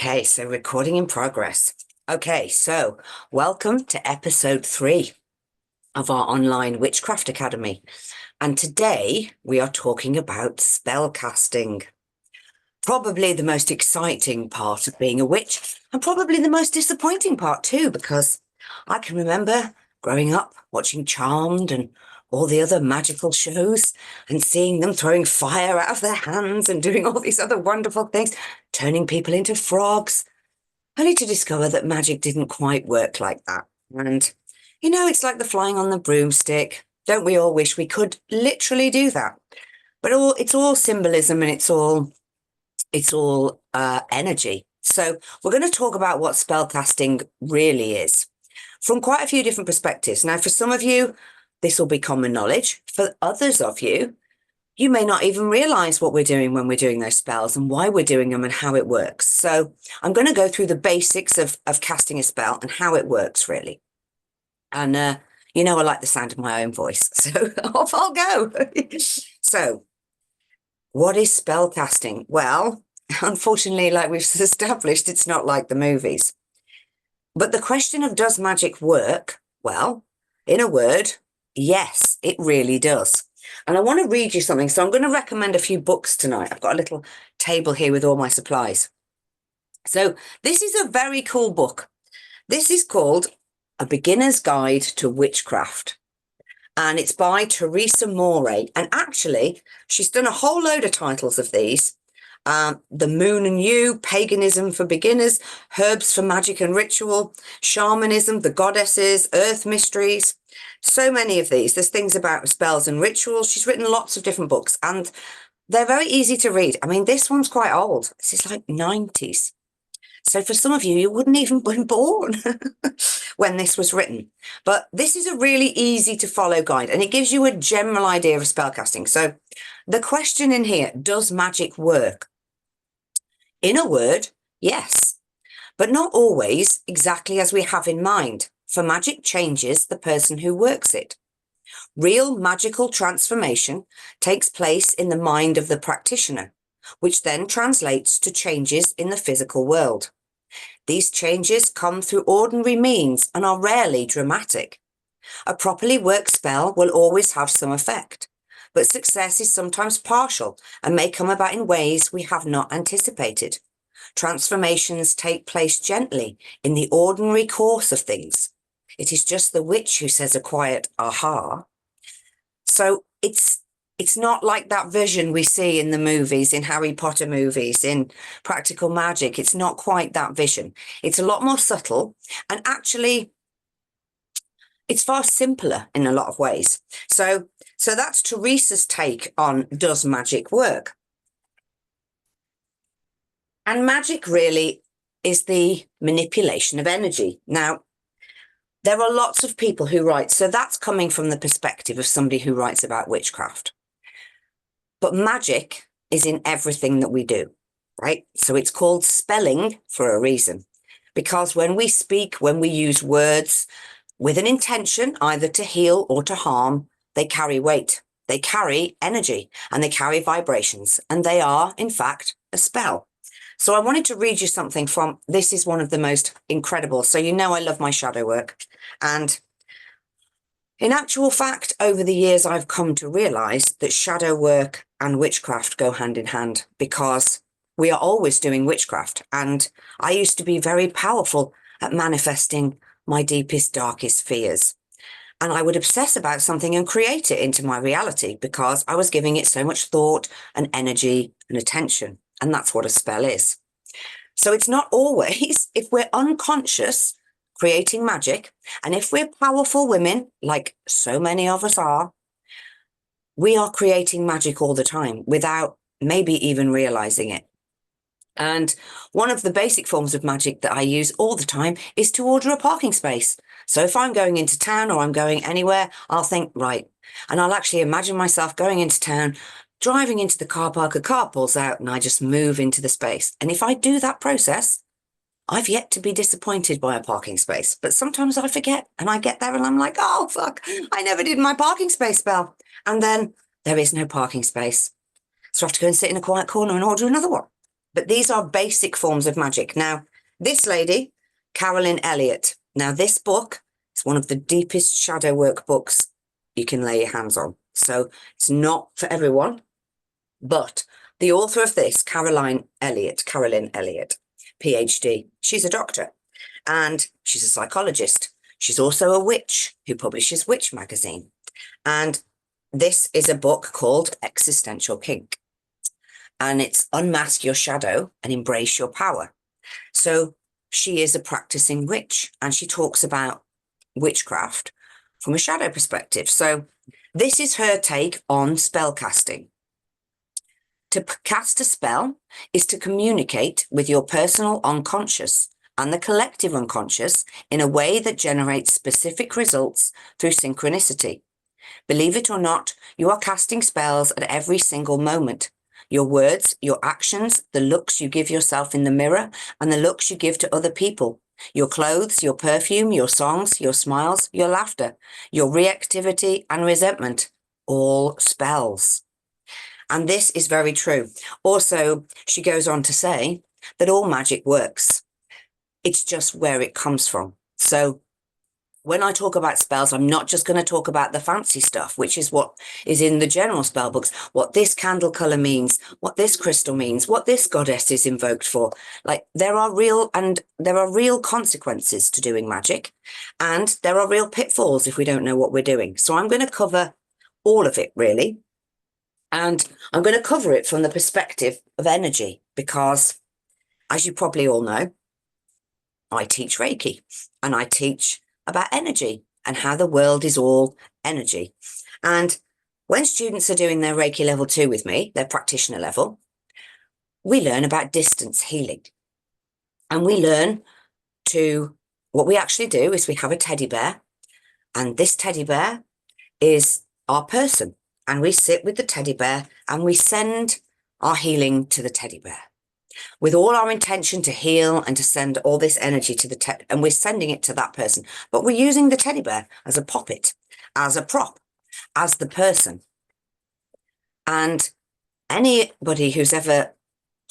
Okay, so recording in progress. Okay, so welcome to episode 3 of our online Witchcraft Academy. And today we are talking about spellcasting. Probably the most exciting part of being a witch, and probably the most disappointing part too, because I can remember growing up watching Charmed and all the other magical shows and seeing them throwing fire out of their hands and doing all these other wonderful things, turning people into frogs, only to discover that magic didn't quite work like that. And, it's like the flying on the broomstick. Don't we all wish we could literally do that? But it's all symbolism, and it's all energy. So we're going to talk about what spellcasting really is from quite a few different perspectives. Now, for some of you, this will be common knowledge. For others of you, you may not even realize what we're doing when we're doing those spells and why we're doing them and how it works. So I'm going to go through the basics of casting a spell and how it works, really. And, I like the sound of my own voice, so off I'll go. So what is spell casting? Well, unfortunately, like we've established, it's not like the movies. But the question of does magic work? Well, in a word, yes, it really does. And I want to read you something. So I'm going to recommend a few books tonight. I've got a little table here with all my supplies. So this is a very cool book. This is called A Beginner's Guide to Witchcraft. And it's by Teresa Moray. And actually, she's done a whole load of titles of these. The Moon and You, Paganism for Beginners, Herbs for Magic and Ritual, Shamanism, The Goddesses, Earth Mysteries. So many of these. There's things about spells and rituals. She's written lots of different books, and they're very easy to read. I mean, this one's quite old. This is like 90s. So for some of you, you wouldn't even been born when this was written. But this is a really easy to follow guide, and it gives you a general idea of spellcasting. So the question in here, does magic work? In a word, yes, but not always exactly as we have in mind, for magic changes the person who works it. Real magical transformation takes place in the mind of the practitioner, which then translates to changes in the physical world. These changes come through ordinary means and are rarely dramatic. A properly worked spell will always have some effect, but success is sometimes partial and may come about in ways we have not anticipated. Transformations take place gently in the ordinary course of things. It is just the witch who says a quiet aha. So it's not like that vision we see in the movies, in Harry Potter movies, in practical magic. It's not quite that vision. It's a lot more subtle, and actually it's far simpler in a lot of ways. So that's Teresa's take on does magic work? And magic really is the manipulation of energy. Now, there are lots of people who write, so that's coming from the perspective of somebody who writes about witchcraft. But magic is in everything that we do, right? So it's called spelling for a reason, because when we speak, when we use words with an intention, either to heal or to harm, they carry weight, they carry energy, and they carry vibrations, and they are, in fact, a spell. So I wanted to read you something from, this is one of the most incredible. So I love my shadow work. And in actual fact, over the years, I've come to realize that shadow work and witchcraft go hand in hand, because we are always doing witchcraft. And I used to be very powerful at manifesting my deepest, darkest fears. And I would obsess about something and create it into my reality because I was giving it so much thought and energy and attention. And that's what a spell is. So it's not always, if we're unconscious, creating magic, and if we're powerful women, like so many of us are, we are creating magic all the time without maybe even realizing it. And one of the basic forms of magic that I use all the time is to order a parking space. So if I'm going into town or I'm going anywhere, I'll think, right, and I'll actually imagine myself going into town, driving into the car park, a car pulls out, and I just move into the space. And if I do that process, I've yet to be disappointed by a parking space. But sometimes I forget, and I get there and I'm like, oh, fuck, I never did my parking space spell. And then there is no parking space. So I have to go and sit in a quiet corner and order another one. But these are basic forms of magic. Now, this lady, Carolyn Elliott. Now, this book is one of the deepest shadow work books you can lay your hands on. So it's not for everyone, but the author of this, Carolyn Elliott, PhD, she's a doctor and she's a psychologist. She's also a witch who publishes Witch magazine. And this is a book called Existential Kink. And it's Unmask Your Shadow and Embrace Your Power. So she is a practicing witch and she talks about witchcraft from a shadow perspective. So this is her take on spellcasting. To cast a spell is to communicate with your personal unconscious and the collective unconscious in a way that generates specific results through synchronicity. Believe it or not, you are casting spells at every single moment. Your words, your actions, the looks you give yourself in the mirror, and the looks you give to other people. Your clothes, your perfume, your songs, your smiles, your laughter, your reactivity and resentment, all spells. And this is very true. Also, she goes on to say that all magic works. It's just where it comes from. So when I talk about spells, I'm not just going to talk about the fancy stuff, which is what is in the general spell books, what this candle color means, what this crystal means, what this goddess is invoked for. Like there are real consequences to doing magic, and there are real pitfalls if we don't know what we're doing. So I'm going to cover all of it really. And I'm going to cover it from the perspective of energy, because as you probably all know, I teach Reiki and I teach about energy and how the world is all energy. And when students are doing their Reiki level 2 with me, their practitioner level, we learn about distance healing. And we learn what we actually do is we have a teddy bear, and this teddy bear is our person. And we sit with the teddy bear and we send our healing to the teddy bear with all our intention to heal and to send all this energy to and we're sending it to that person. But we're using the teddy bear as a puppet, as a prop, as the person. And anybody who's ever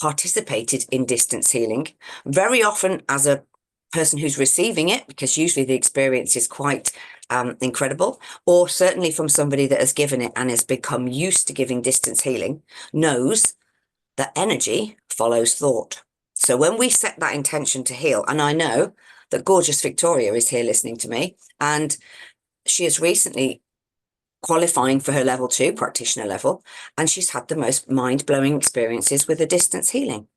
participated in distance healing, very often as a person who's receiving it, because usually the experience is quite incredible, or certainly from somebody that has given it and has become used to giving distance healing, knows that energy follows thought. So when we set that intention to heal, and I know that gorgeous Victoria is here listening to me, and she is recently qualifying for her level 2 practitioner level, and she's had the most mind-blowing experiences with the distance healing.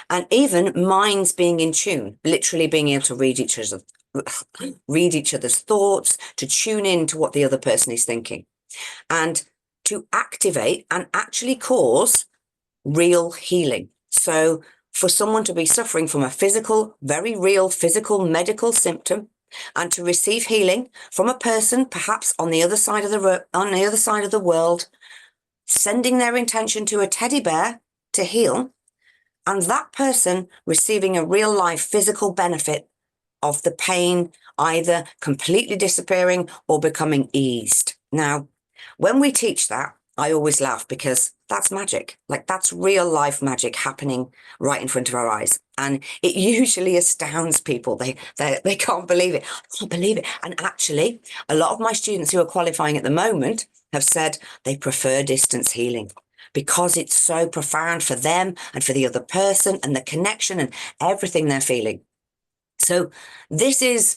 And even minds being in tune, literally being able to read each other's thoughts, to tune in to what the other person is thinking, and to activate and actually cause real healing. So for someone to be suffering from a physical, very real physical medical symptom, and to receive healing from a person perhaps on the other side of the world, sending their intention to a teddy bear to heal, and that person receiving a real life physical benefit of the pain either completely disappearing or becoming eased. Now, when we teach that, I always laugh, because that's magic. Like, that's real life magic happening right in front of our eyes. And it usually astounds people. They can't believe it. I can't believe it. And actually, a lot of my students who are qualifying at the moment have said they prefer distance healing, because it's so profound for them and for the other person and the connection and everything they're feeling. So this is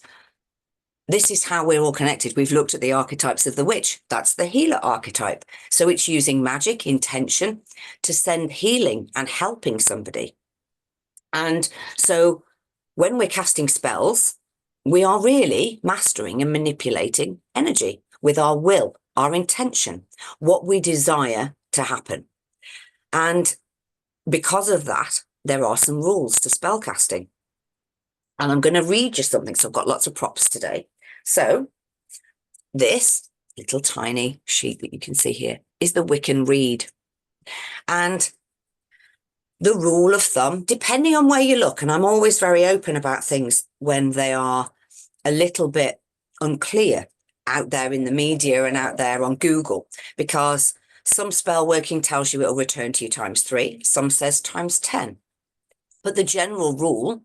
how we're all connected. We've looked at the archetypes of the witch. That's the healer archetype. So it's using magic, intention to send healing and helping somebody. And so when we're casting spells, we are really mastering and manipulating energy with our will, our intention, what we desire to happen. And because of that, there are some rules to spellcasting. And I'm going to read you something. So I've got lots of props today. So this little tiny sheet that you can see here is the Wiccan Reed. And the rule of thumb, depending on where you look, and I'm always very open about things when they are a little bit unclear out there in the media and out there on Google, because some spell working tells you it'll return to you times 3, some says times 10. But the general rule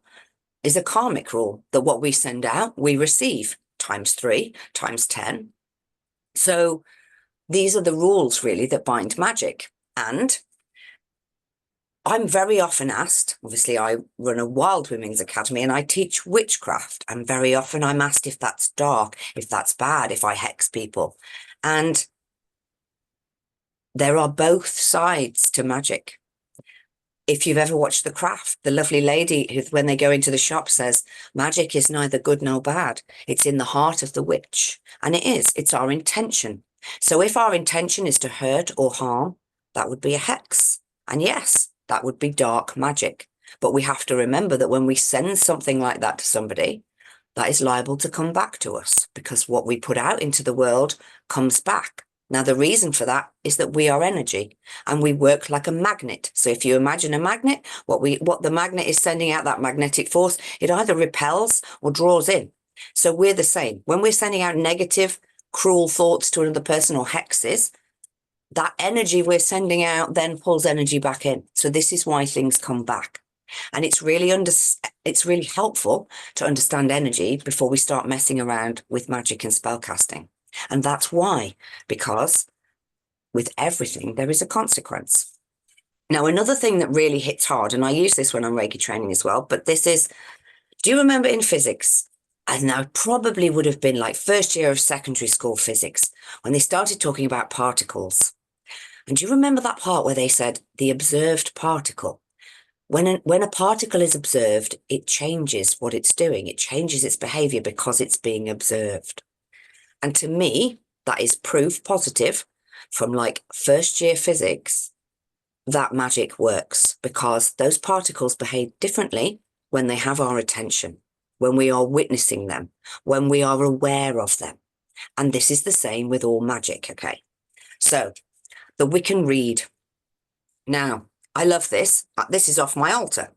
is a karmic rule that what we send out, we receive times 3, times 10. So these are the rules really that bind magic. And I'm very often asked, obviously I run a Wild Women's Academy and I teach witchcraft. And very often I'm asked if that's dark, if that's bad, if I hex people. And there are both sides to magic. If you've ever watched The Craft, the lovely lady who, when they go into the shop, says, magic is neither good nor bad. It's in the heart of the witch. And it is. It's our intention. So if our intention is to hurt or harm, that would be a hex. And yes, that would be dark magic. But we have to remember that when we send something like that to somebody, that is liable to come back to us, because what we put out into the world comes back. Now, the reason for that is that we are energy and we work like a magnet. So if you imagine a magnet, what the magnet is sending out, that magnetic force, it either repels or draws in. So we're the same. When we're sending out negative, cruel thoughts to another person or hexes, that energy we're sending out then pulls energy back in. So this is why things come back. And it's really helpful to understand energy before we start messing around with magic and spellcasting. And that's why, because with everything, there is a consequence. Now, another thing that really hits hard, and I use this when I'm Reiki training as well, but this is, do you remember in physics? And I probably would have been like first year of secondary school physics, when they started talking about particles. And do you remember that part where they said the observed particle? When a particle is observed, it changes what it's doing. It changes its behavior because it's being observed. And to me, that is proof positive from like first year physics that magic works, because those particles behave differently when they have our attention, when we are witnessing them, when we are aware of them. And this is the same with all magic, okay? So the Wiccan reed. Now, I love this. This is off my altar.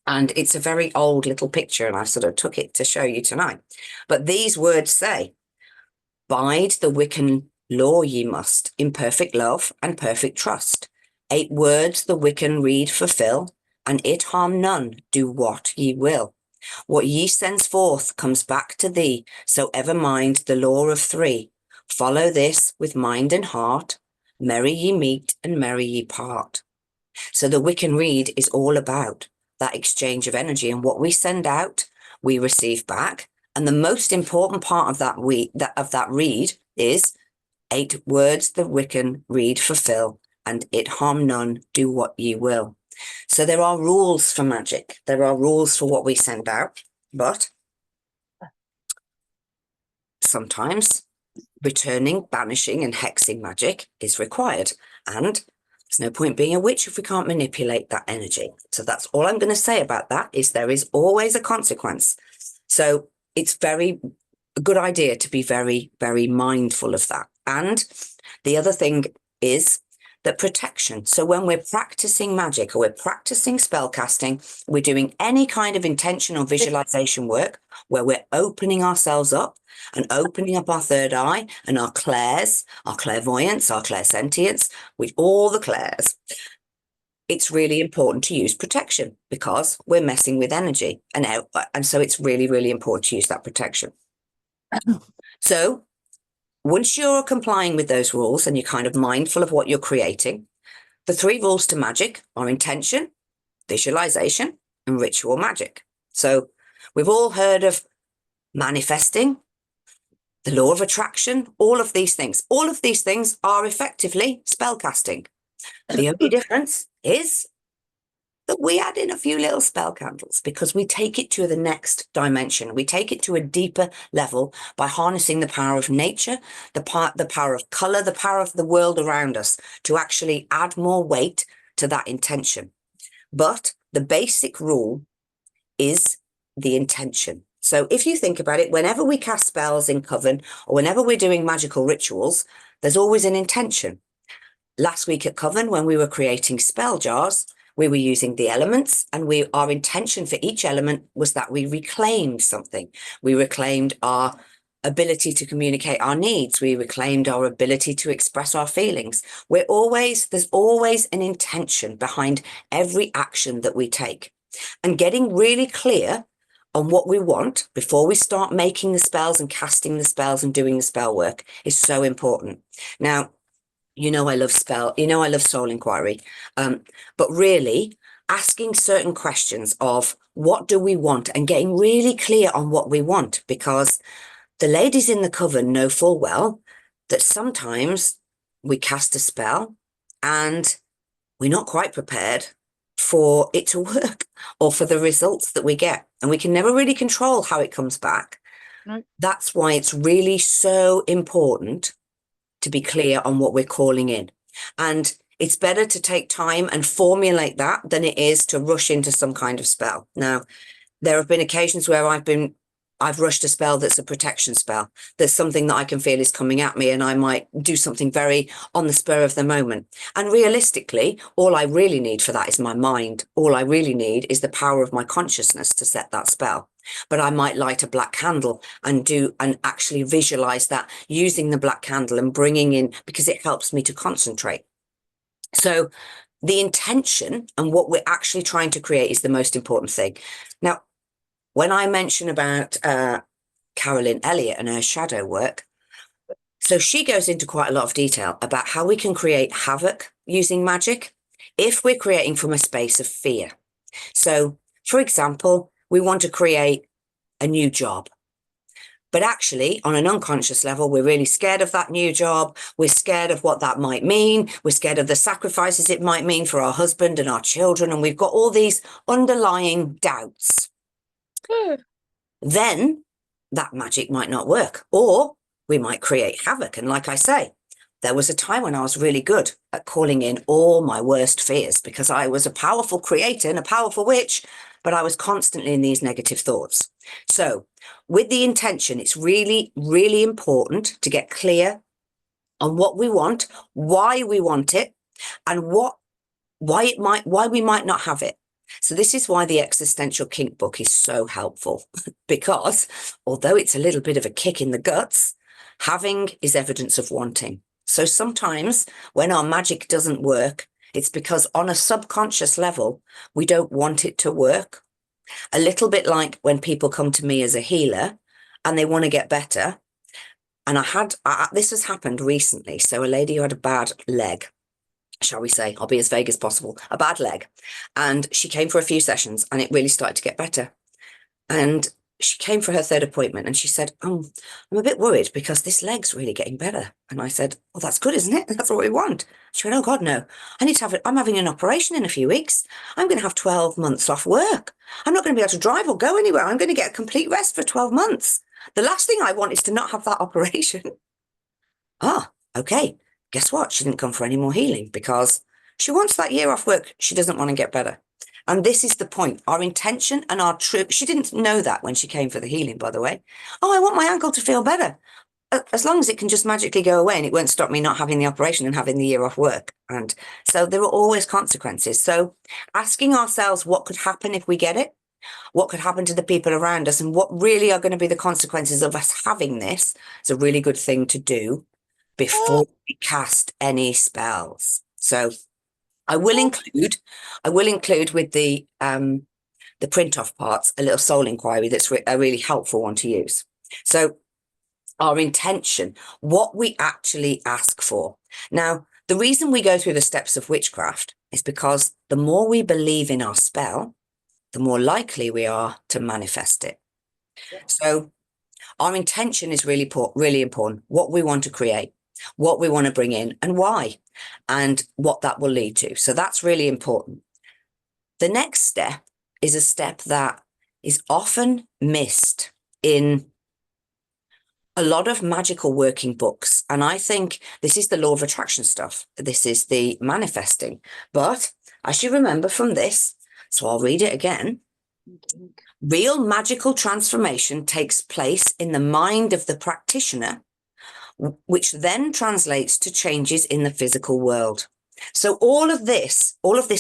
And it's a very old little picture, and I sort of took it to show you tonight. But these words say, bide the Wiccan law ye must, in perfect love and perfect trust. 8 words the Wiccan reed fulfill, and it harm none, do what ye will. What ye sends forth comes back to thee, so ever mind the law of 3. Follow this with mind and heart, merry ye meet and merry ye part. So the Wiccan reed is all about that exchange of energy, and what we send out, we receive back. And the most important part of that reed is 8 words the Wiccan reed fulfill, and it harm none, do what ye will. So there are rules for magic. There are rules for what we send out, but sometimes returning, banishing, and hexing magic is required. And there's no point being a witch if we can't manipulate that energy. So that's all I'm going to say about that, is there is always a consequence. So it's a good idea to be very, very mindful of that. And the other thing is that protection. So when we're practicing magic or we're practicing spellcasting, we're doing any kind of intention or visualization work where we're opening ourselves up and opening up our third eye and our clairs, our clairvoyance, our clairsentience, with all the clairs. It's really important to use protection because we're messing with energy. And so it's really, really important to use that protection. So once you're complying with those rules and you're kind of mindful of what you're creating, the 3 rules to magic are intention, visualization, and ritual magic. So we've all heard of manifesting, the law of attraction, all of these things. All of these things are effectively spellcasting. The only difference is that we add in a few little spell candles because we take it to the next dimension. We take it to a deeper level by harnessing the power of nature, the power of color, the power of the world around us to actually add more weight to that intention. But the basic rule is the intention. So if you think about it, whenever we cast spells in coven or whenever we're doing magical rituals, there's always an intention. Last week at Coven, when we were creating spell jars, we were using the elements, and our intention for each element was that we reclaimed something. We reclaimed our ability to communicate our needs. We reclaimed our ability to express our feelings. There's always an intention behind every action that we take. And getting really clear on what we want before we start making the spells and casting the spells and doing the spell work is so important. Now, I love I love soul inquiry. But really asking certain questions of what do we want and getting really clear on what we want, because the ladies in the coven know full well that sometimes we cast a spell and we're not quite prepared for it to work or for the results that we get. And we can never really control how it comes back. No. That's why it's really so important to be clear on what we're calling in. And it's better to take time and formulate that than it is to rush into some kind of spell. Now, there have been occasions where I've rushed a spell that's a protection spell. There's something that I can feel is coming at me, and I might do something very on the spur of the moment. And realistically, all I really need for that is my mind. All I really need is the power of my consciousness to set that spell. But I might light a black candle and actually visualize that using the black candle and bringing in, because it helps me to concentrate. So the intention and what we're actually trying to create is the most important thing. Now, when I mention about Carolyn Elliott and her shadow work, so she goes into quite a lot of detail about how we can create havoc using magic if we're creating from a space of fear. So, for example, we want to create a new job. But actually, on an unconscious level, we're really scared of that new job. We're scared of what that might mean. We're scared of the sacrifices it might mean for our husband and our children. And we've got all these underlying doubts. Then that magic might not work, or we might create havoc. And like I say, there was a time when I was really good at calling in all my worst fears because I was a powerful creator and a powerful witch, but I was constantly in these negative thoughts. So with the intention, it's really, really important to get clear on what we want, why we want it, and why we might not have it. So this is why the Existential Kink book is so helpful, because although it's a little bit of a kick in the guts, having is evidence of wanting. So sometimes when our magic doesn't work, it's because on a subconscious level, we don't want it to work. A little bit like when people come to me as a healer and they want to get better. And this has happened recently. So a lady who had a bad leg, shall we say, I'll be as vague as possible, a bad leg. And she came for a few sessions and it really started to get better. And she came for her third appointment and she said, I'm a bit worried because this leg's really getting better. And I said, well, that's good, isn't it? That's what we want. She went, oh God, no, I need to have it. I'm having an operation in a few weeks. I'm going to have 12 months off work. I'm not going to be able to drive or go anywhere. I'm going to get a complete rest for 12 months. The last thing I want is to not have that operation. Okay. Guess what? She didn't come for any more healing because she wants that year off work. She doesn't want to get better. And this is the point. Our intention and our truth. She didn't know that when she came for the healing, by the way. Oh, I want my ankle to feel better. As long as it can just magically go away and it won't stop me not having the operation and having the year off work. And so there are always consequences. So asking ourselves what could happen if we get it, what could happen to the people around us, and what really are going to be the consequences of us having this is a really good thing to do before we cast any spells. So I will include with the print off parts a little soul inquiry that's a really helpful one to use. So our intention, what we actually ask for. Now, the reason we go through the steps of witchcraft is because the more we believe in our spell, the more likely we are to manifest it. So our intention is really important. What we want to create, what we want to bring in, and why, and what that will lead to. So that's really important. The next step is a step that is often missed in a lot of magical working books. And I think this is the law of attraction stuff. This is the manifesting. But as you remember from this, so I'll read it again. Real magical transformation takes place in the mind of the practitioner, which then translates to changes in the physical world. So all of this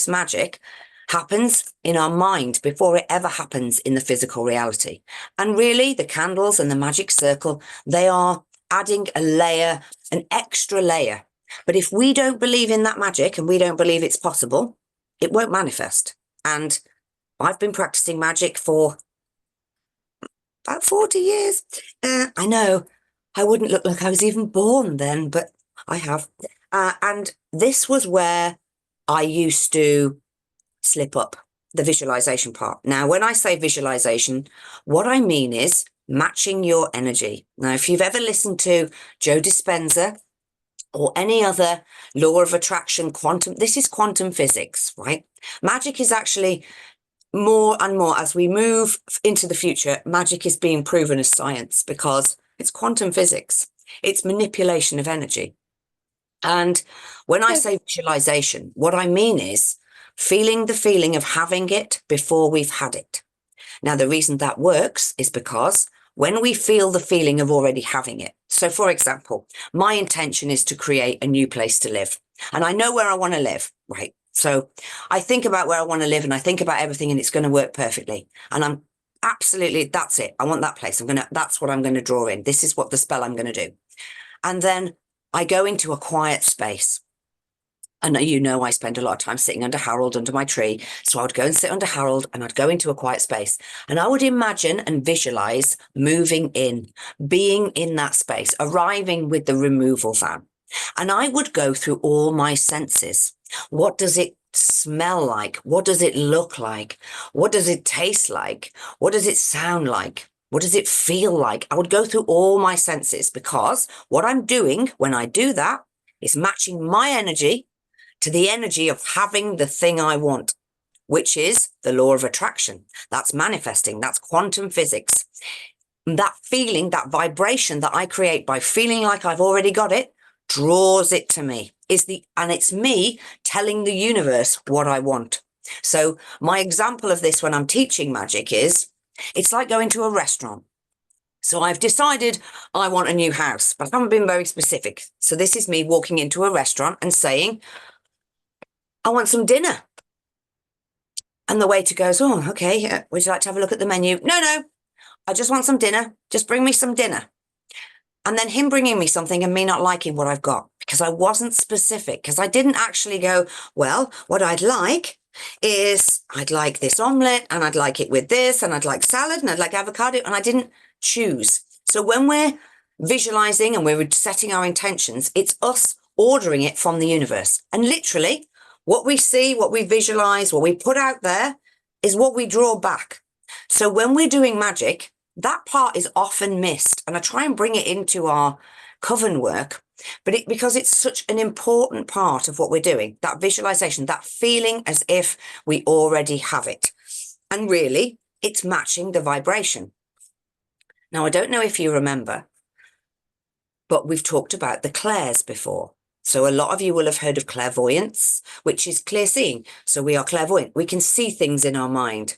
magic happens in our mind before it ever happens in the physical reality. And really, the candles and the magic circle, they are adding a layer, an extra layer. But if we don't believe in that magic and we don't believe it's possible, it won't manifest. And I've been practicing magic for about 40 years. I know I wouldn't look like I was even born then, but I have. And this was where I used to slip up, the visualization part. Now, when I say visualization, what I mean is matching your energy. Now, if you've ever listened to Joe Dispenza or any other law of attraction, this is quantum physics, right? Magic is actually more and more, as we move into the future, magic is being proven as science because it's quantum physics. It's manipulation of energy. And when I say visualization, what I mean is feeling the feeling of having it before we've had it. Now, the reason that works is because when we feel the feeling of already having it. So, for example, my intention is to create a new place to live. And I know where I want to live, right? So I think about where I want to live and I think about everything and it's going to work perfectly. And I'm absolutely, that's it. I want that place. That's what I'm going to draw in. This is what the spell I'm going to do. And then I go into a quiet space. And you know, I spend a lot of time sitting under Harold, under my tree. So I would go and sit under Harold and I'd go into a quiet space and I would imagine and visualize moving in, being in that space, arriving with the removal van. And I would go through all my senses. What does it smell like? What does it look like? What does it taste like? What does it sound like? What does it feel like? I would go through all my senses because what I'm doing when I do that is matching my energy to the energy of having the thing I want, which is the law of attraction. That's manifesting. That's quantum physics. That feeling, that vibration that I create by feeling like I've already got it, draws it to me. And it's me telling the universe what I want. So my example of this when I'm teaching magic is, it's like going to a restaurant. So I've decided I want a new house, but I haven't been very specific. So this is me walking into a restaurant and saying, I want some dinner. And the waiter goes, oh, okay, would you like to have a look at the menu? No, I just want some dinner. Just bring me some dinner. And then him bringing me something and me not liking what I've got because I wasn't specific, because I didn't actually go, well, what I'd like is I'd like this omelette and I'd like it with this and I'd like salad and I'd like avocado, and I didn't choose. So when we're visualizing and we're setting our intentions, it's us ordering it from the universe. And literally what we see, what we visualize, what we put out there is what we draw back. So when we're doing magic, that part is often missed. And I try and bring it into our coven work, but because it's such an important part of what we're doing, that visualization, that feeling as if we already have it. And really, it's matching the vibration. Now, I don't know if you remember, but we've talked about the clairs before. So a lot of you will have heard of clairvoyance, which is clear seeing. So we are clairvoyant. We can see things in our mind.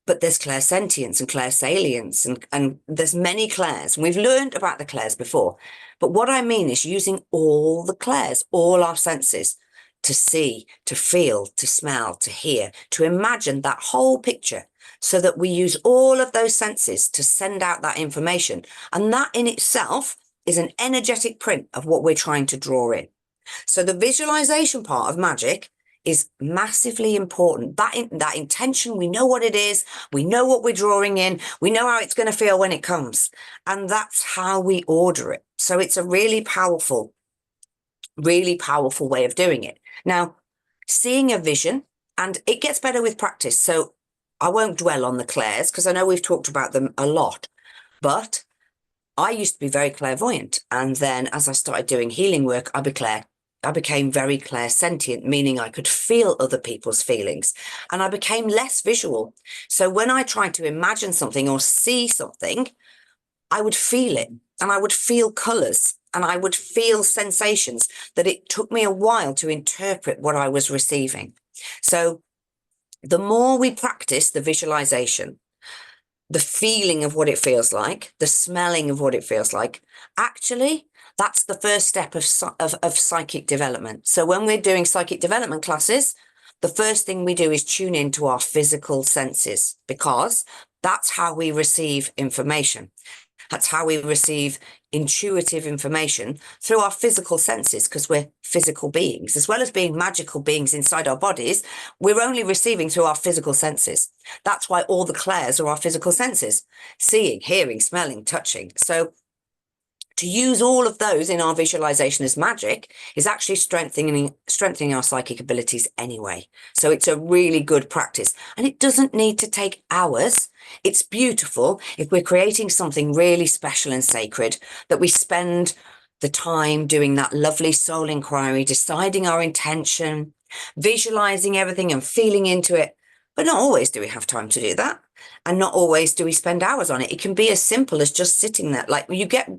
But there's clairsentience and clairsalience, and there's many clairs. And we've learned about the clairs before. But what I mean is using all the clairs, all our senses, to see, to feel, to smell, to hear, to imagine that whole picture, so that we use all of those senses to send out that information. And that in itself is an energetic print of what we're trying to draw in. So the visualization part of magic is massively important. That intention, we know what it is, we know what we're drawing in, we know how it's going to feel when it comes, and that's how we order it. So it's a really powerful way of doing it. Now, seeing a vision, and it gets better with practice, so I won't dwell on the clairs because I know we've talked about them a lot, but I used to be very clairvoyant, and then as I started doing healing work, I became very clairsentient, meaning I could feel other people's feelings, and I became less visual. So when I tried to imagine something or see something, I would feel it, and I would feel colors, and I would feel sensations that it took me a while to interpret what I was receiving. So the more we practice the visualization, the feeling of what it feels like, the smelling of what it feels like, actually, that's the first step of psychic development. So when we're doing psychic development classes, the first thing we do is tune into our physical senses, because that's how we receive information. That's how we receive intuitive information through our physical senses, because we're physical beings. As well as being magical beings inside our bodies, we're only receiving through our physical senses. That's why all the clairs are our physical senses: seeing, hearing, smelling, touching. So to use all of those in our visualization as magic is actually strengthening our psychic abilities anyway. So it's a really good practice, and it doesn't need to take hours. It's beautiful if we're creating something really special and sacred, that we spend the time doing that lovely soul inquiry, deciding our intention, visualizing everything and feeling into it. But not always do we have time to do that. And not always do we spend hours on it. It can be as simple as just sitting there. Like you get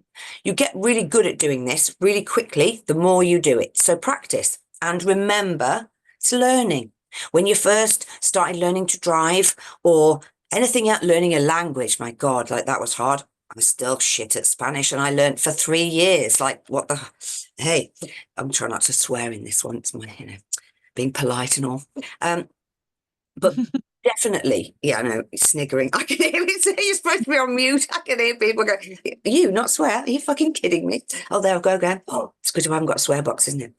really good at doing this really quickly the more you do it. So practice. And remember, it's learning. When you first started learning to drive or anything else, learning a language, my God, like that was hard. I'm still shit at Spanish, and I learned for 3 years. Like, what the, hey, I'm trying not to swear in this one. It's my, being polite and all. But definitely, yeah, I know, sniggering. I can hear it. You're supposed to be on mute. I can hear people go, you not swear? Are you fucking kidding me? Oh, there I go again. Oh, it's good I haven't got a swear box, isn't it?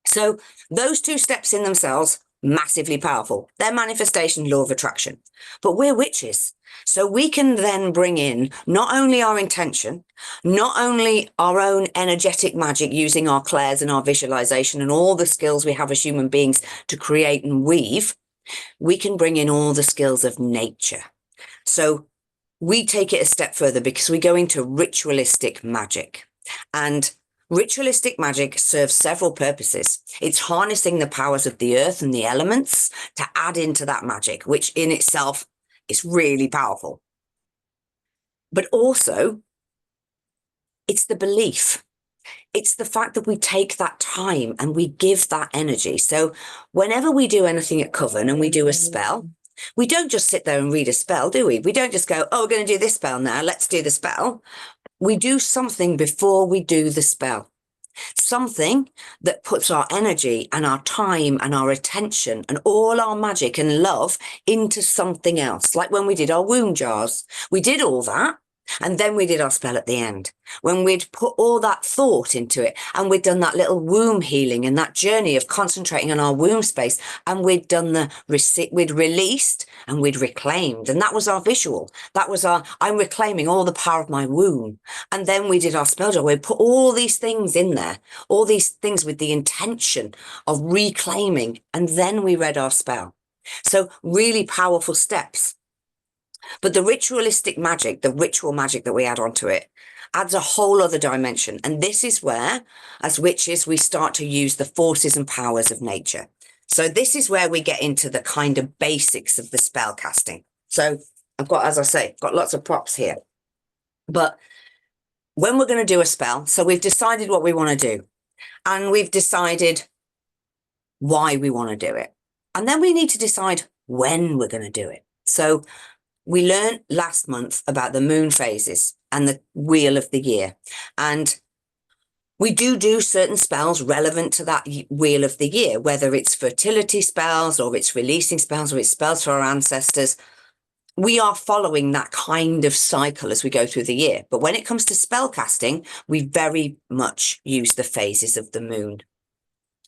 So those 2 steps in themselves, massively powerful. They're manifestation, law of attraction. But we're witches. So we can then bring in not only our intention, not only our own energetic magic using our clairs and our visualization and all the skills we have as human beings to create and weave, we can bring in all the skills of nature. So we take it a step further because we go into ritualistic magic. And ritualistic magic serves several purposes. It's harnessing the powers of the earth and the elements to add into that magic, which in itself is really powerful. But also, it's the belief. It's the fact that we take that time and we give that energy. So whenever we do anything at Coven and we do a spell, we don't just sit there and read a spell, do we? We don't just go, oh, we're going to do this spell now, let's do the spell. We do something before we do the spell. Something that puts our energy and our time and our attention and all our magic and love into something else. Like when we did our womb jars, we did all that. And then we did our spell at the end, when we'd put all that thought into it, and we'd done that little womb healing and that journey of concentrating on our womb space, and we'd done we'd released and we'd reclaimed, and that was our visual. That was I'm reclaiming all the power of my womb. And then we did our spell jar. We put all these things in there, all these things with the intention of reclaiming, and then we read our spell. So really powerful steps. But the ritualistic magic, the ritual magic that we add onto it, adds a whole other dimension. And this is where, as witches, we start to use the forces and powers of nature. So this is where we get into the kind of basics of the spell casting. So I've got, as I say, got lots of props here. But when we're going to do a spell, so we've decided what we want to do, and we've decided why we want to do it. And then we need to decide when we're going to do it. So we learned last month about the moon phases and the wheel of the year. And we do certain spells relevant to that wheel of the year, whether it's fertility spells or it's releasing spells or it's spells for our ancestors. We are following that kind of cycle as we go through the year. But when it comes to spell casting, we very much use the phases of the moon.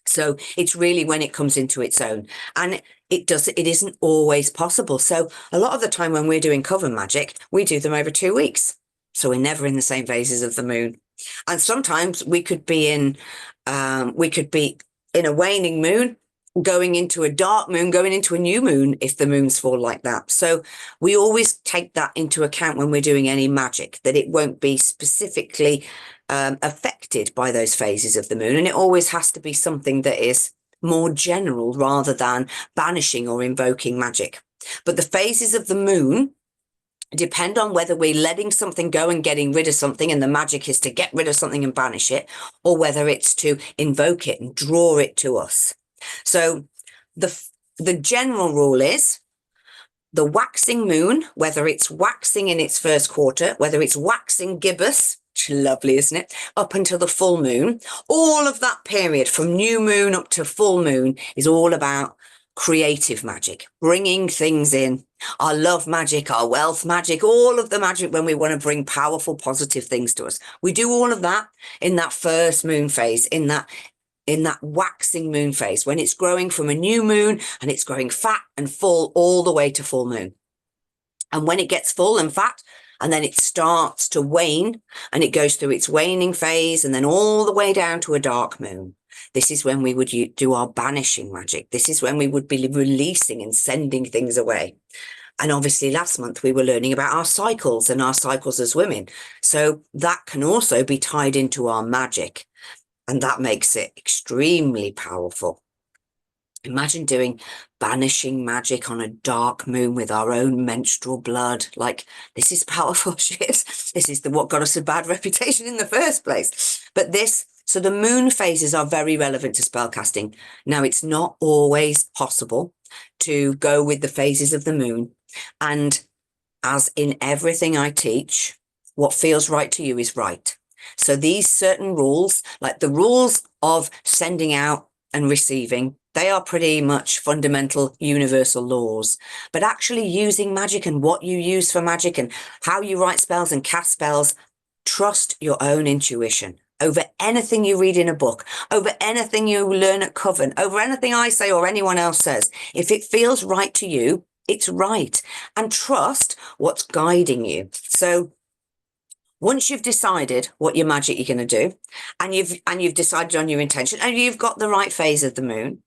So it's really when it comes into its own, and it isn't always possible. So a lot of the time when we're doing coven magic, we do them over 2 weeks. So we're never in the same phases of the moon. And sometimes we could be in a waning moon, going into a dark moon, going into a new moon if the moons fall like that. So we always take that into account when we're doing any magic, that it won't be specifically affected by those phases of the moon. And it always has to be something that is more general rather than banishing or invoking magic. But the phases of the moon depend on whether we're letting something go and getting rid of something, and the magic is to get rid of something and banish it, or whether it's to invoke it and draw it to us. So the general rule is the waxing moon, whether it's waxing in its first quarter, whether it's waxing gibbous, lovely, isn't it? Up until the full moon, all of that period from new moon up to full moon is all about creative magic, bringing things in, our love magic, our wealth magic, all of the magic when we want to bring powerful, positive things to us. We do all of that in that first moon phase, in that waxing moon phase, when it's growing from a new moon and it's growing fat and full all the way to full moon. And when it gets full and fat, and then it starts to wane, and it goes through its waning phase, and then all the way down to a dark moon. This is when we would do our banishing magic. This is when we would be releasing and sending things away. And obviously last month we were learning about our cycles and our cycles as women. So that can also be tied into our magic. And that makes it extremely powerful. Imagine doing banishing magic on a dark moon with our own menstrual blood. Like, this is powerful shit. This is what got us a bad reputation in the first place. But so the moon phases are very relevant to spellcasting. Now, it's not always possible to go with the phases of the moon. And as in everything I teach, what feels right to you is right. So these certain rules, like the rules of sending out and receiving, they are pretty much fundamental universal laws. But actually using magic and what you use for magic and how you write spells and cast spells, trust your own intuition over anything you read in a book, over anything you learn at Coven, over anything I say or anyone else says. If it feels right to you, it's right. And trust what's guiding you. So once you've decided what your magic you're going to do, and you've decided on your intention, and you've got the right phase of the moon,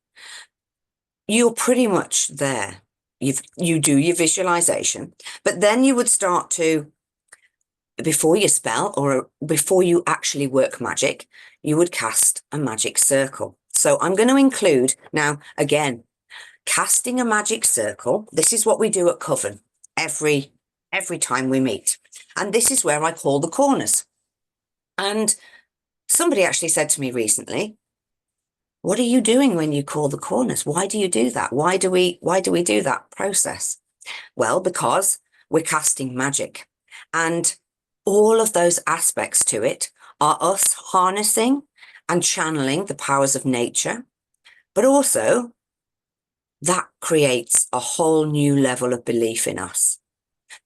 you're pretty much there. You do your visualization, but then you would start to, before you spell or before you actually work magic, you would cast a magic circle. So I'm going to include now, again, casting a magic circle. This is what we do at Coven every time we meet. And this is where I call the corners. And somebody actually said to me recently, what are you doing when you call the corners? Why do you do that? Why do we do that process? Well, because we're casting magic. And all of those aspects to it are us harnessing and channeling the powers of nature, but also that creates a whole new level of belief in us.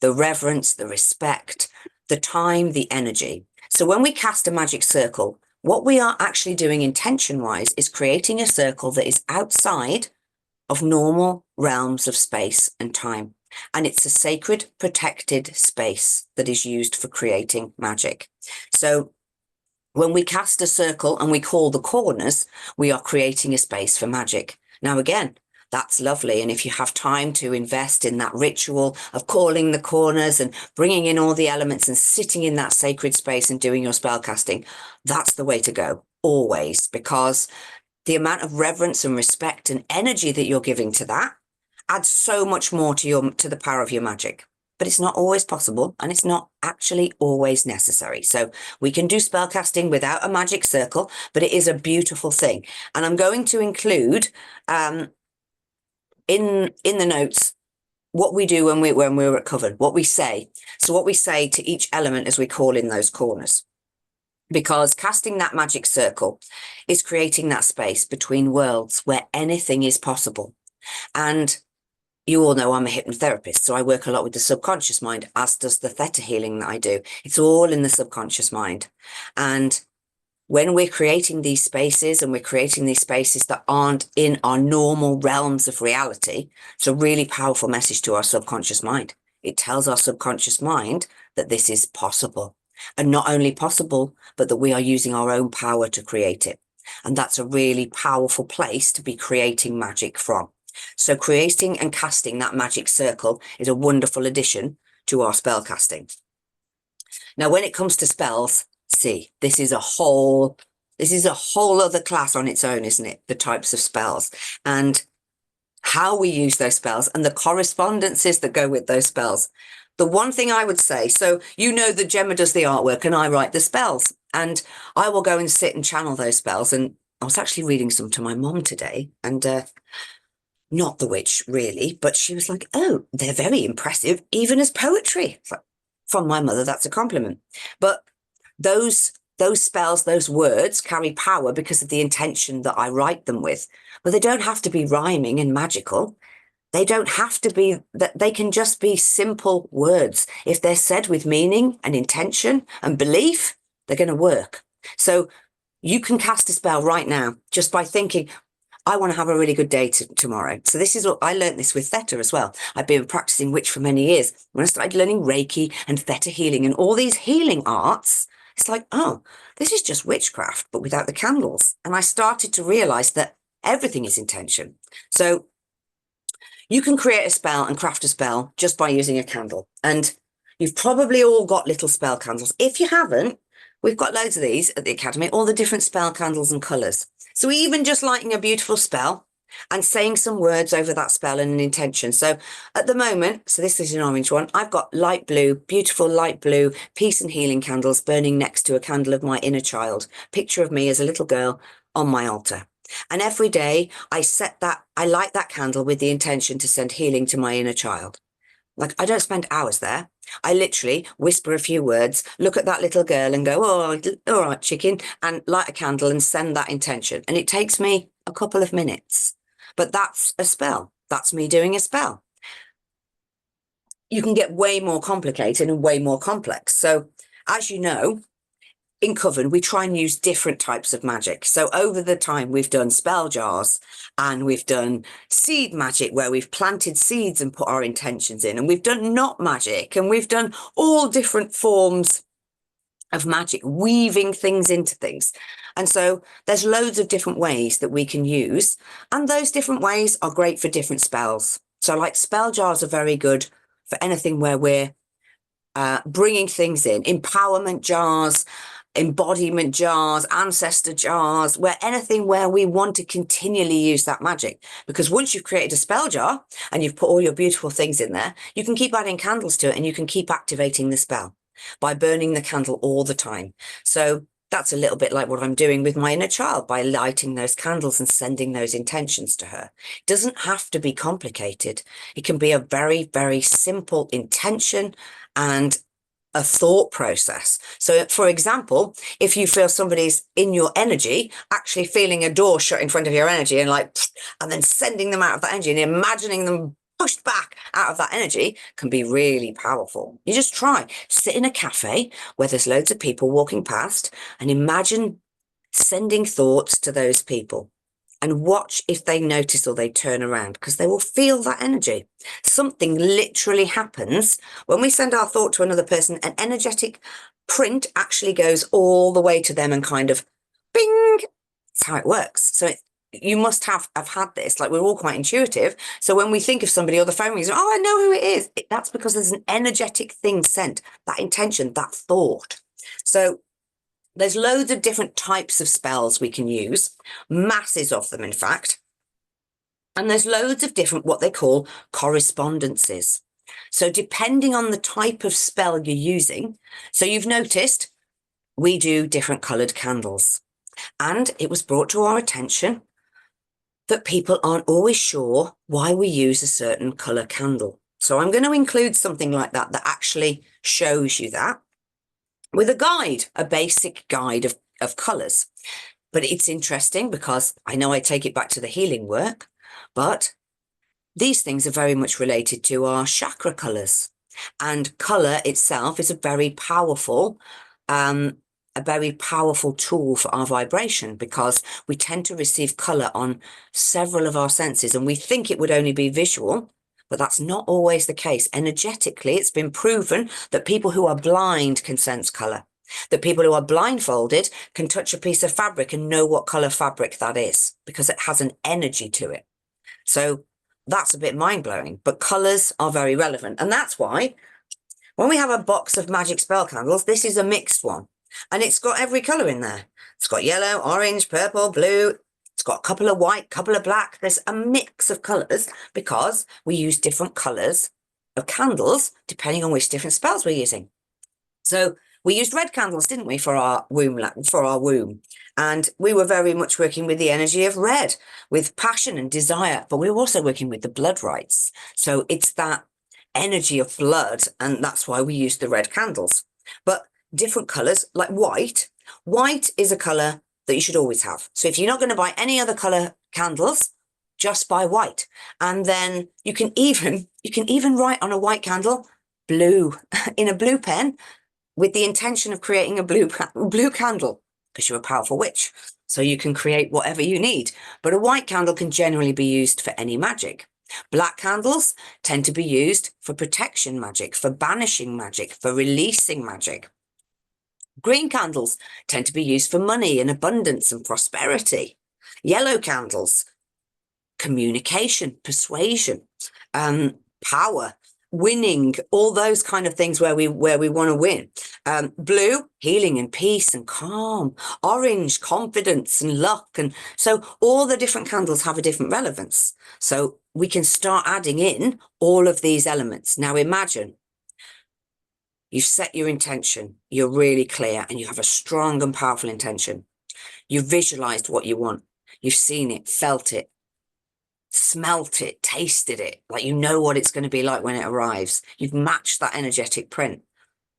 The reverence, the respect, the time, the energy. So when we cast a magic circle, what we are actually doing intention-wise is creating a circle that is outside of normal realms of space and time. And it's a sacred, protected space that is used for creating magic. So when we cast a circle and we call the corners, we are creating a space for magic. Now, again, that's lovely. And if you have time to invest in that ritual of calling the corners and bringing in all the elements and sitting in that sacred space and doing your spell casting, that's the way to go, always, because the amount of reverence and respect and energy that you're giving to that adds so much more to the power of your magic. But it's not always possible, and it's not actually always necessary. So we can do spell casting without a magic circle, but it is a beautiful thing. And I'm going to include in the notes what we do when we're at Coven, what we say. So what we say to each element as we call in those corners. Because casting that magic circle is creating that space between worlds where anything is possible. And you all know I'm a hypnotherapist, so I work a lot with the subconscious mind, as does the theta healing that I do. It's all in the subconscious mind. And when we're creating these spaces and we're creating these spaces that aren't in our normal realms of reality, it's a really powerful message to our subconscious mind. It tells our subconscious mind that this is possible. And not only possible, but that we are using our own power to create it. And that's a really powerful place to be creating magic from. So creating and casting that magic circle is a wonderful addition to our spell casting. Now, when it comes to spells, see, this is a whole other class on its own, isn't it? The types of spells and how we use those spells and the correspondences that go with those spells. The one thing I would say, so you know that Gemma does the artwork and I write the spells, and I will go and sit and channel those spells. And I was actually reading some to my mom today, and not the witch really, but she was like, oh, they're very impressive, even as poetry. Like, from my mother, that's a compliment. But those spells, those words carry power because of the intention that I write them with. But they don't have to be rhyming and magical. They don't have to be that. They can just be simple words. If they're said with meaning and intention and belief, they're going to work. So you can cast a spell right now just by thinking, I want to have a really good day tomorrow. So this is what I learned this with Theta as well. I've been practicing witch for many years. When I started learning Reiki and Theta healing and all these healing arts, it's like, oh, this is just witchcraft, but without the candles. And I started to realize that everything is intention. So you can create a spell and craft a spell just by using a candle. And you've probably all got little spell candles. If you haven't, we've got loads of these at the Academy, all the different spell candles and colours. So even just lighting a beautiful spell and saying some words over that spell and an intention. So at the moment, so this is an orange one, I've got light blue, beautiful light blue, peace and healing candles burning next to a candle of my inner child, picture of me as a little girl on my altar. And every day I light that candle with the intention to send healing to my inner child. Like, I don't spend hours there. I literally whisper a few words, look at that little girl and go, oh, all right, chicken, and light a candle and send that intention. And it takes me a couple of minutes, but that's a spell. That's me doing a spell. You can get way more complicated and way more complex. So as you know, in Coven, we try and use different types of magic. So over the time, we've done spell jars and we've done seed magic where we've planted seeds and put our intentions in. And we've done knot magic and we've done all different forms of magic, weaving things into things. And so there's loads of different ways that we can use. And those different ways are great for different spells. So like spell jars are very good for anything where we're bringing things in, empowerment jars, embodiment jars, ancestor jars, anything where we want to continually use that magic. Because once you've created a spell jar and you've put all your beautiful things in there, you can keep adding candles to it and you can keep activating the spell by burning the candle all the time. So that's a little bit like what I'm doing with my inner child by lighting those candles and sending those intentions to her. It doesn't have to be complicated. It can be a very, very simple intention and a thought process. So for example, if you feel somebody's in your energy, actually feeling a door shut in front of your energy and then sending them out of that energy and imagining them pushed back out of that energy can be really powerful. You just try, sit in a cafe where there's loads of people walking past and imagine sending thoughts to those people. And watch if they notice or they turn around, because they will feel that energy. Something literally happens when we send our thought to another person. An energetic print actually goes all the way to them and kind of bing. That's how it works. So you must have had this. Like, we're all quite intuitive. So when we think of somebody or the phone rings, oh, I know who it is. That's because there's an energetic thing sent, that intention, that thought. So there's loads of different types of spells we can use, masses of them, in fact. And there's loads of different what they call correspondences. So depending on the type of spell you're using, so you've noticed we do different coloured candles. And it was brought to our attention that people aren't always sure why we use a certain colour candle. So I'm going to include something like that actually shows you that, with a guide, a basic guide of colours. But it's interesting because I know I take it back to the healing work, but these things are very much related to our chakra colours. And colour itself is a very powerful tool for our vibration, because we tend to receive colour on several of our senses, and we think it would only be visual. But that's not always the case. Energetically, it's been proven that people who are blind can sense colour, that people who are blindfolded can touch a piece of fabric and know what colour fabric that is, because it has an energy to it. So that's a bit mind-blowing, but colours are very relevant. And that's why when we have a box of magic spell candles, this is a mixed one, and it's got every colour in there. It's got yellow, orange, purple, blue. It's got a couple of white, couple of black. There's a mix of colours because we use different colours of candles depending on which different spells we're using. So we used red candles, didn't we, for our womb? And we were very much working with the energy of red, with passion and desire, but we were also working with the blood rights. So it's that energy of blood, and that's why we used the red candles. But different colours, like white. White is a colour that you should always have. So if you're not going to buy any other colour candles, just by white. And then you can even write on a white candle, blue, in a blue pen, with the intention of creating a blue candle, because you're a powerful witch. So you can create whatever you need. But a white candle can generally be used for any magic. Black candles tend to be used for protection magic, for banishing magic, for releasing magic. Green candles tend to be used for money and abundance and prosperity. Yellow candles, communication, persuasion, power, winning, all those kind of things where we want to win. Blue, healing and peace and calm. Orange, confidence and luck. And so all the different candles have a different relevance. So we can start adding in all of these elements. Now imagine you've set your intention, you're really clear, and you have a strong and powerful intention. You've visualized what you want. You've seen it, felt it, smelt it, tasted it, like you know what it's going to be like when it arrives. You've matched that energetic print.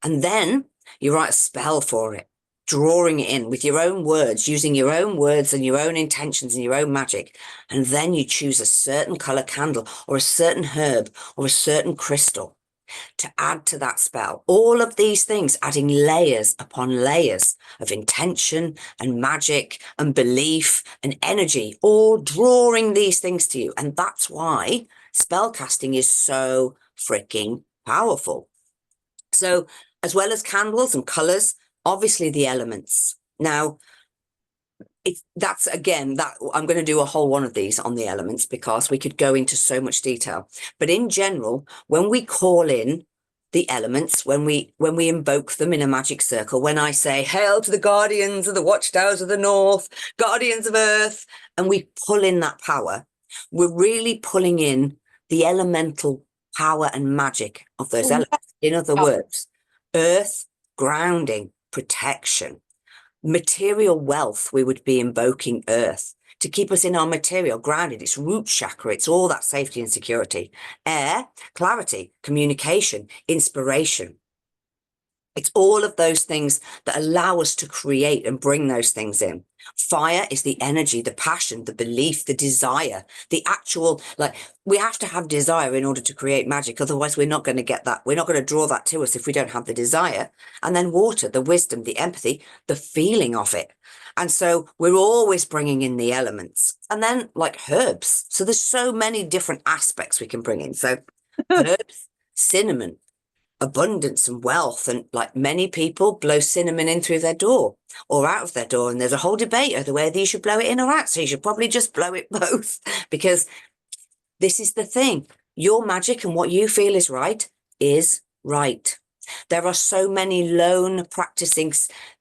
And then you write a spell for it, drawing it in with your own words, using your own words and your own intentions and your own magic. And then you choose a certain color candle or a certain herb or a certain crystal to add to that spell. All of these things adding layers upon layers of intention and magic and belief and energy, all drawing these things to you. And that's why spellcasting is so freaking powerful. So as well as candles and colors, obviously the elements. Now, that's again, that I'm going to do a whole one of these on the elements because we could go into so much detail. But in general, when we call in the elements, when we invoke them in a magic circle, when I say, hail to the guardians of the watchtowers of the north, guardians of earth, and we pull in that power, we're really pulling in the elemental power and magic of those elements. In other words, earth, grounding, protection. Material wealth, we would be invoking earth to keep us in our material, grounded. It's root chakra. It's all that safety and security. Air, clarity, communication, inspiration. It's all of those things that allow us to create and bring those things in. Fire is the energy, the passion, the belief, the desire, the actual, like, we have to have desire in order to create magic. Otherwise, we're not going to get that. We're not going to draw that to us if we don't have the desire. And then water, the wisdom, the empathy, the feeling of it. And so we're always bringing in the elements. And then like herbs. So there's so many different aspects we can bring in. So herbs, cinnamon, abundance and wealth, and like many people blow cinnamon in through their door or out of their door, and there's a whole debate over whether you should blow it in or out. So you should probably just blow it both, because this is the thing, your magic and what you feel is right. There are so many lone practicing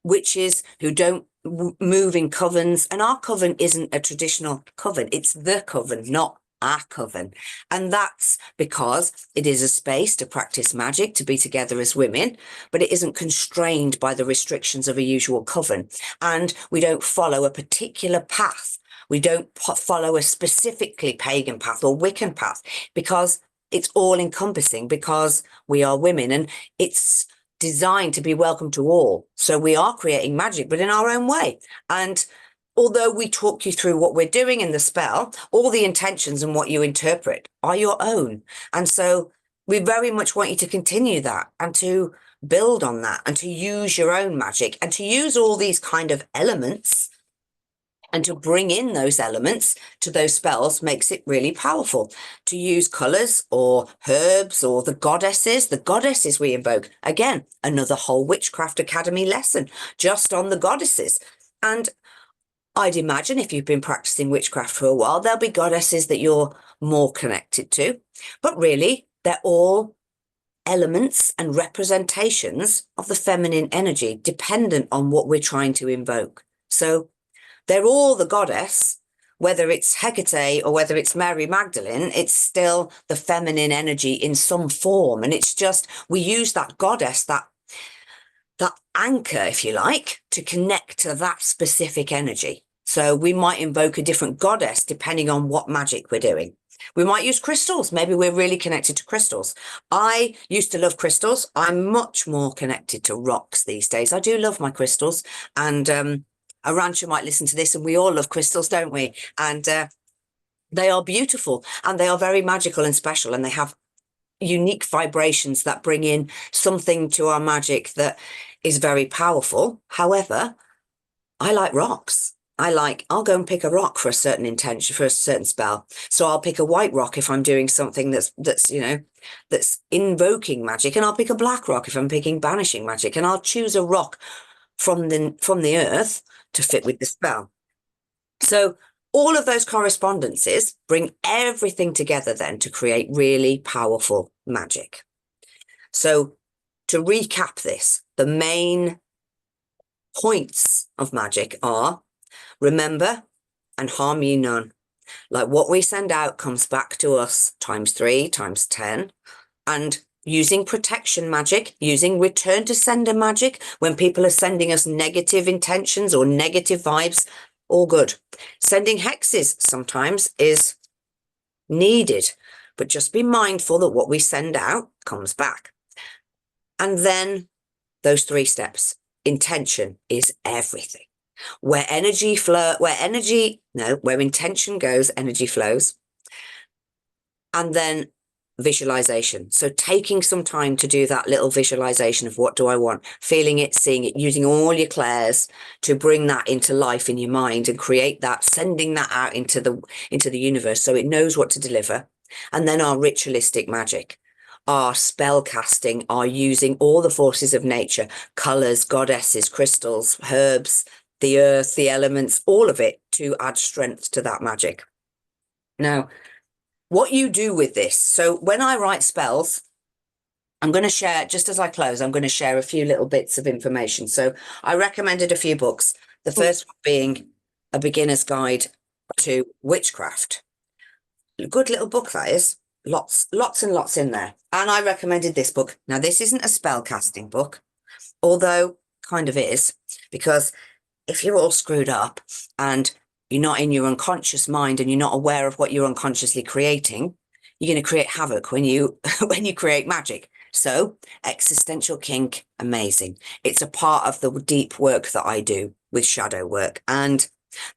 witches who don't move in covens, and our coven isn't a traditional coven, it's the coven, not our coven. And that's because it is a space to practice magic, to be together as women, but it isn't constrained by the restrictions of a usual coven. And we don't follow a particular path. We don't follow a specifically pagan path or Wiccan path, because it's all encompassing, because we are women and it's designed to be welcome to all. So we are creating magic, but in our own way. And although we talk you through what we're doing in the spell, all the intentions and what you interpret are your own. And so we very much want you to continue that and to build on that and to use your own magic and to use all these kind of elements, and to bring in those elements to those spells makes it really powerful. To use colors or herbs or the goddesses we invoke. Again, another whole Witchcraft Academy lesson just on the goddesses. And I'd imagine if you've been practicing witchcraft for a while, there'll be goddesses that you're more connected to. But really, they're all elements and representations of the feminine energy, dependent on what we're trying to invoke. So they're all the goddess, whether it's Hecate or whether it's Mary Magdalene, it's still the feminine energy in some form. And it's just, we use that goddess, that anchor, if you like, to connect to that specific energy. So we might invoke a different goddess depending on what magic we're doing. We might use crystals. Maybe we're really connected to crystals. I used to love crystals. I'm much more connected to rocks these days. I do love my crystals. And Arancha might listen to this, and we all love crystals, don't we? And They are beautiful and they are very magical and special, and they have unique vibrations that bring in something to our magic that is very powerful. However, I like rocks. I'll go and pick a rock for a certain intention, for a certain spell. So I'll pick a white rock if I'm doing something that's invoking magic, and I'll pick a black rock if I'm picking banishing magic, and I'll choose a rock from the earth to fit with the spell. So all of those correspondences bring everything together then to create really powerful magic. So to recap this, the main points of magic are: remember and harm ye none. Like, what we send out comes back to us ×3, ×10. And using protection magic, using return to sender magic, when people are sending us negative intentions or negative vibes, all good. Sending hexes sometimes is needed, but just be mindful that what we send out comes back. And then those 3 steps. Intention is everything. Where intention goes, energy flows. And then visualization. So taking some time to do that little visualization of what do I want, feeling it, seeing it, using all your clairs to bring that into life in your mind and create that, sending that out into the universe so it knows what to deliver. And then our ritualistic magic, our spell casting, our using all the forces of nature, colors, goddesses, crystals, herbs, the earth, the elements, all of it to add strength to that magic. Now, what you do with this. So when I write spells, I'm going to share, just as I close, I'm going to share a few little bits of information. So I recommended a few books. The first one being A Beginner's Guide to Witchcraft. A good little book that is. Lots and lots in there. And I recommended this book. Now, this isn't a spell casting book, although kind of is, because if you're all screwed up and you're not in your unconscious mind and you're not aware of what you're unconsciously creating, you're going to create havoc when you create magic. So existential kink, amazing. It's a part of the deep work that I do with shadow work. And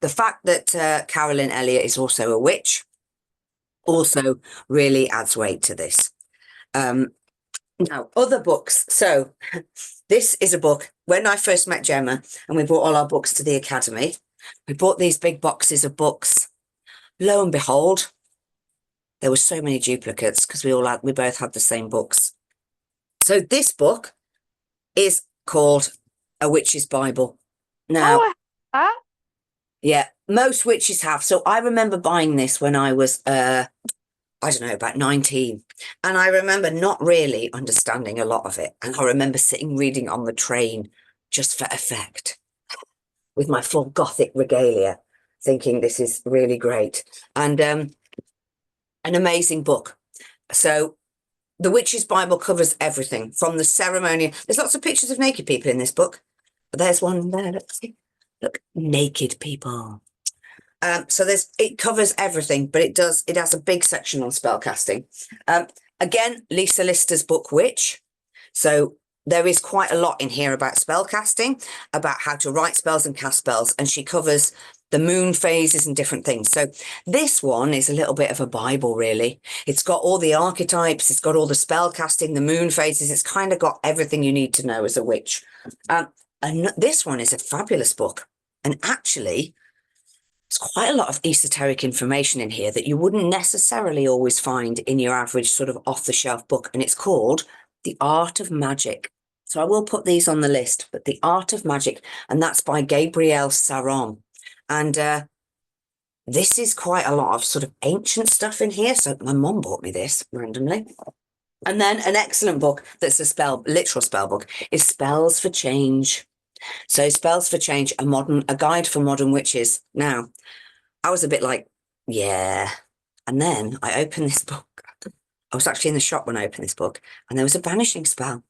the fact that Carolyn Elliott is also a witch also really adds weight to this. Now, other books. So this is a book. When I first met Gemma and we brought all our books to the Academy, we bought these big boxes of books. Lo and behold, there were so many duplicates because we both had the same books. So this book is called A Witch's Bible. Now, yeah, most witches have. So I remember buying this when I was, I don't know, about 19. And I remember not really understanding a lot of it. And I remember sitting reading on the train just for effect with my full Gothic regalia, thinking this is really great. And an amazing book. So The Witch's Bible covers everything from the ceremony. There's lots of pictures of naked people in this book. But there's one there. Let's see. Look, naked people. So it covers everything, but it has a big section on spellcasting. Again, Lisa Lister's book, Witch. So there is quite a lot in here about spellcasting, about how to write spells and cast spells, and she covers the moon phases and different things. So this one is a little bit of a Bible, really. It's got all the archetypes, it's got all the spellcasting, the moon phases. It's kind of got everything you need to know as a witch. And this one is a fabulous book. And actually, there's quite a lot of esoteric information in here that you wouldn't necessarily always find in your average sort of off-the-shelf book. And it's called The Art of Magic. So I will put these on the list, but The Art of Magic, and that's by Gabrielle Saron. And this is quite a lot of sort of ancient stuff in here. So my mom bought me this randomly. And then an excellent book that's a literal spell book is Spells for Change. So Spells for Change, a guide for modern witches. Now, I was a bit like, yeah. And then I opened this book. I was actually in the shop when I opened this book, and there was a banishing spell.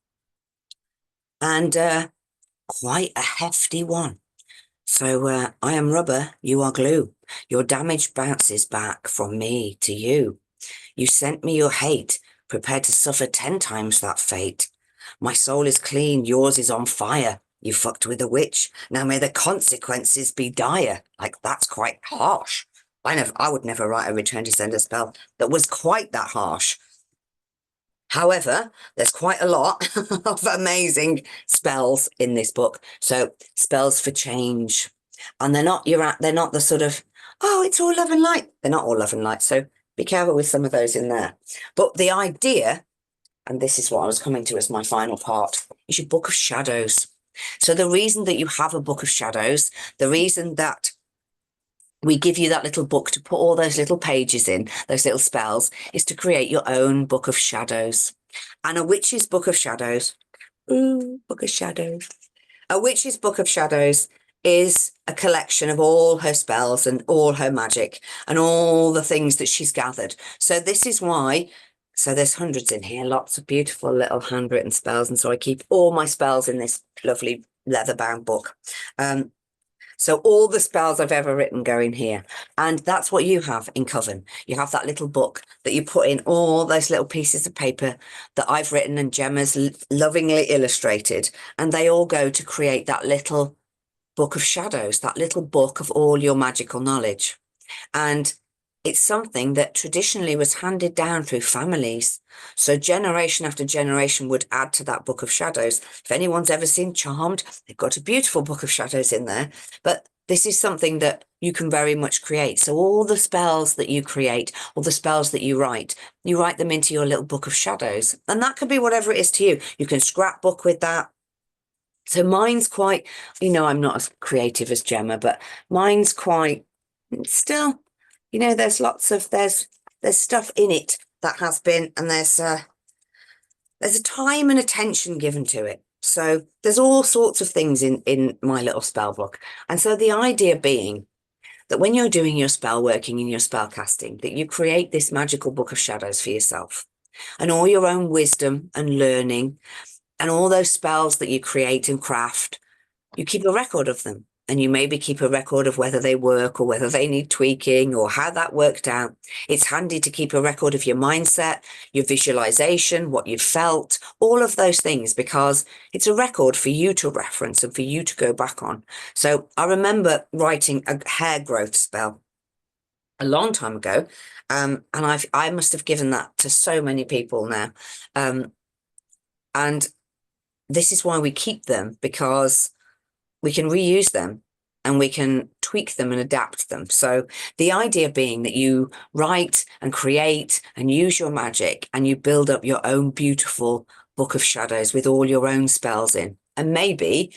And quite a hefty one. So I am rubber, you are glue. Your damage bounces back from me to you. You sent me your hate, prepared to suffer 10 times that fate. My soul is clean, yours is on fire. You fucked with a witch. Now may the consequences be dire. Like, that's quite harsh. I would never write a return to sender spell that was quite that harsh. However, there's quite a lot of amazing spells in this book. So spells for change, and they're not the sort of, oh, it's all love and light. They're not all love and light. So be careful with some of those in there. But the idea, and this is what I was coming to as my final part, is your book of shadows. So the reason that you have a book of shadows, the reason that we give you that little book to put all those little pages in, those little spells, is to create your own book of shadows. And a witch's book of shadows, ooh, book of shadows. A witch's book of shadows is a collection of all her spells and all her magic and all the things that she's gathered. So this is why, so there's hundreds in here, lots of beautiful little handwritten spells. And so I keep all my spells in this lovely leather-bound book. So all the spells I've ever written go in here. And that's what you have in Coven. You have that little book that you put in all those little pieces of paper that I've written and Gemma's lovingly illustrated. And they all go to create that little book of shadows, that little book of all your magical knowledge. And it's something that traditionally was handed down through families. So generation after generation would add to that book of shadows. If anyone's ever seen Charmed, they've got a beautiful book of shadows in there. But this is something that you can very much create. So all the spells that you create, all the spells that you write them into your little book of shadows. And that could be whatever it is to you. You can scrapbook with that. So mine's quite, I'm not as creative as Gemma, but mine's quite still, there's lots of, there's stuff in it that has been, and there's a time and attention given to it. So there's all sorts of things in my little spell book. And so the idea being that when you're doing your spell working and your spell casting, that you create this magical book of shadows for yourself and all your own wisdom and learning and all those spells that you create and craft, you keep a record of them. And you maybe keep a record of whether they work or whether they need tweaking or how that worked out. It's handy to keep a record of your mindset, your visualization, what you felt, all of those things, because it's a record for you to reference and for you to go back on. So I remember writing a hair growth spell a long time ago. And I must have given that to so many people now. And this is why we keep them, because we can reuse them and we can tweak them and adapt them. So the idea being that you write and create and use your magic and you build up your own beautiful book of shadows with all your own spells in. And maybe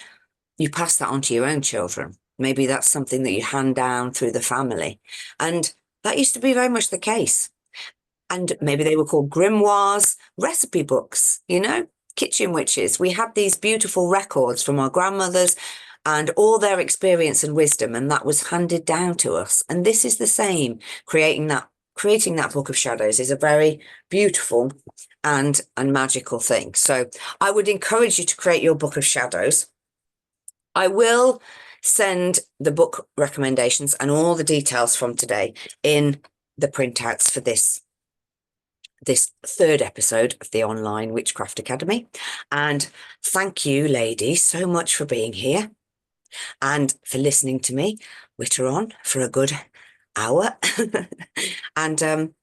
you pass that on to your own children. Maybe that's something that you hand down through the family. And that used to be very much the case. And maybe they were called grimoires, recipe books, kitchen witches. We had these beautiful records from our grandmothers and all their experience and wisdom, and that was handed down to us. And this is the same. Creating that book of shadows is a very beautiful and magical thing. So I would encourage you to create your book of shadows. I will send the book recommendations and all the details from today in the printouts for this third episode of the Online Witchcraft Academy. And thank you, ladies, so much for being here and for listening to me witter on for a good hour. And I'm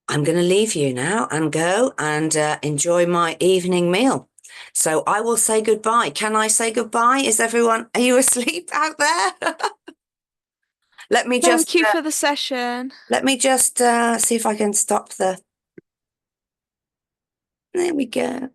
going to leave you now and go and enjoy my evening meal. So I will say goodbye. Can I say goodbye? Are you asleep out there? Thank you for the session. Let me just see if I can stop there we go.